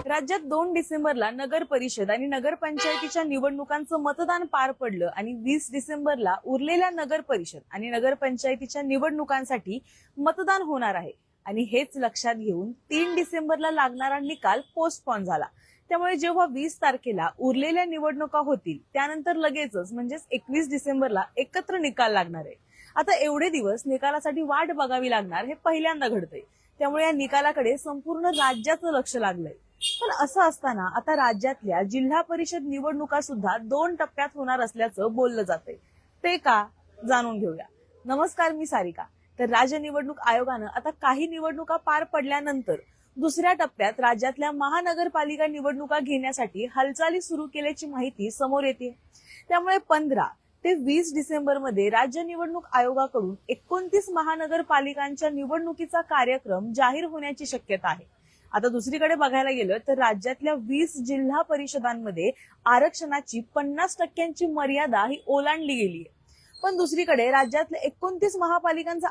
राज्यात 2 डिसेंबरला नगर परिषद आणि नगरपंचायतीच्या निवडणुकांचं मतदान पार पडलं आणि 20 डिसेंबरला उरलेल्या नगर परिषद आणि नगरपंचायतीच्या निवडणुकांसाठी मतदान होणार आहे. आणि हेच लक्षात घेऊन 3 डिसेंबरला लागणारा निकाल पोस्टपोन झाला. त्यामुळे जेव्हा 20 तारखेला उरलेल्या निवडणुका होतील त्यानंतर लगेचच म्हणजेच 21 डिसेंबरला एकत्र निकाल लागणार आहे. आता एवढे दिवस निकालासाठी वाट बघावी लागणार हे पहिल्यांदा घडतंय. त्यामुळे या निकालाकडे संपूर्ण राज्याचं लक्ष लागलंय. पण असं असताना आता राज्यातल्या जिल्हा परिषद निवडणुका सुद्धा 2 टप्प्यात होणार असल्याचं बोललं जातंय. ते का, जाणून घेऊया. नमस्कार, मी सारिका. तर राज्य निवडणूक आयोगानं आता काही निवडणुका पार पडल्यानंतर दुसऱ्या टप्प्यात राज्यातल्या महानगरपालिका निवडणुका घेण्यासाठी हालचाली सुरू केल्याची माहिती समोर येते. त्यामुळे 15 ते 20 डिसेंबर मध्ये राज्य निवडणूक आयोगाकडून 29 महानगरपालिकांच्या निवडणुकीचा कार्यक्रम जाहीर होण्याची शक्यता आहे. आता दुसरीकडे बघायला गेलं तर राज्यातल्या 20 जिल्हा परिषदांमध्ये आरक्षणाची 50% मर्यादा ही ओलांडली गेली आहे. पण दुसरीकडे राज्यातल्या 29 महापालिकांचा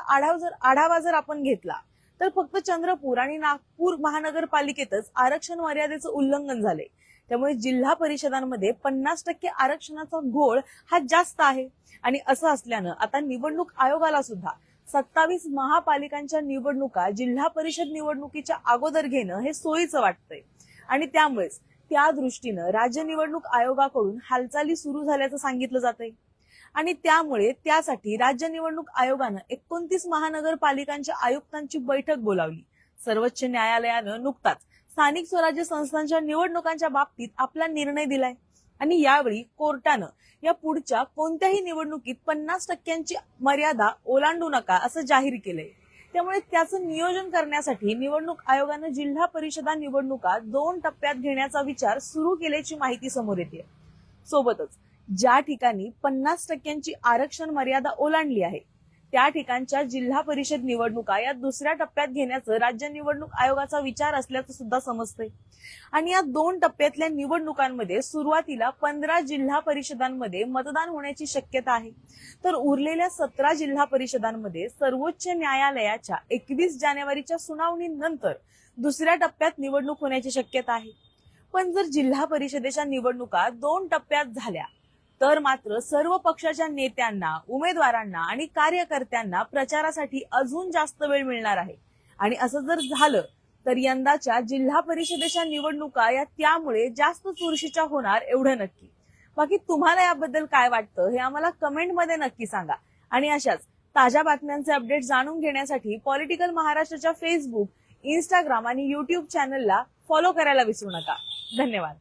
आढावा जर आपण घेतला तर फक्त चंद्रपूर आणि नागपूर महानगरपालिकेतच आरक्षण मर्यादेचं उल्लंघन झालंय. त्यामुळे जिल्हा परिषदांमध्ये 50% आरक्षणाचा घोळ हा जास्त आहे. आणि असं असल्यानं आता निवडणूक आयोगाला सुद्धा 27 महापालिकांच्या निवडणुका जिल्हा परिषद निवडणुकीच्या अगोदर घेणं हे सोयीचं वाटतंय. आणि त्यामुळेच त्या दृष्टीनं राज्य निवडणूक आयोगाकडून हालचाली सुरू झाल्याचं सांगितलं जातंय. आणि त्यामुळे त्यासाठी राज्य निवडणूक आयोगानं 29 महानगरपालिकांच्या आयुक्तांची बैठक बोलावली. सर्वोच्च न्यायालयानं नुकताच स्थानिक स्वराज्य संस्थांच्या निवडणुकांच्या बाबतीत आपला निर्णय दिलाय. आणि यावेळी कोर्टानं या पुढच्या कोणत्याही निवडणुकीत 50% मर्यादा ओलांडू नका असं जाहीर केलंय. त्यामुळे त्याचं नियोजन करण्यासाठी निवडणूक आयोगानं जिल्हा परिषदा निवडणुका 2 टप्प्यात घेण्याचा विचार सुरू केल्याची माहिती समोर येते. सोबतच ज्या ठिकाणी 50% आरक्षण मर्यादा ओलांडली आहे त्या ठिकाणच्या जिल्हा परिषद निवडणुका या दुसऱ्या टप्प्यात घेण्याचं राज्य निवडणूक आयोगाचा विचार असल्याचं सुद्धा समजतंय. आणि या 2 टप्प्यातल्या निवडणुकांमध्ये सुरुवातीला 15 जिल्हा परिषदांमध्ये मतदान होण्याची शक्यता आहे. तर उरलेल्या 17 जिल्हा परिषदांमध्ये सर्वोच्च न्यायालयाच्या 21 जानेवारीच्या सुनावणीनंतर दुसऱ्या टप्प्यात निवडणूक होण्याची शक्यता आहे. पण जर जिल्हा परिषदेच्या निवडणुका 2 टप्प्यात झाल्या तर मात्र सर्व पक्षाच्या नेत्यांना, उमेदवारांना आणि कार्यकर्त्यांना प्रचारासाठी अजून जास्त वेळ मिळणार आहे. आणि असं जर झालं तर यंदाच्या जिल्हा परिषदेच्या निवडणुका या त्यामुळे जास्त चुरशीच्या होणार एवढं नक्की. बाकी तुम्हाला याबद्दल काय वाटतं हे आम्हाला कमेंटमध्ये नक्की सांगा. आणि अशाच ताज्या बातम्यांचे अपडेट जाणून घेण्यासाठी पॉलिटिकल महाराष्ट्राच्या फेसबुक, इंस्टाग्राम आणि युट्यूब चॅनलला फॉलो करायला विसरू नका. धन्यवाद.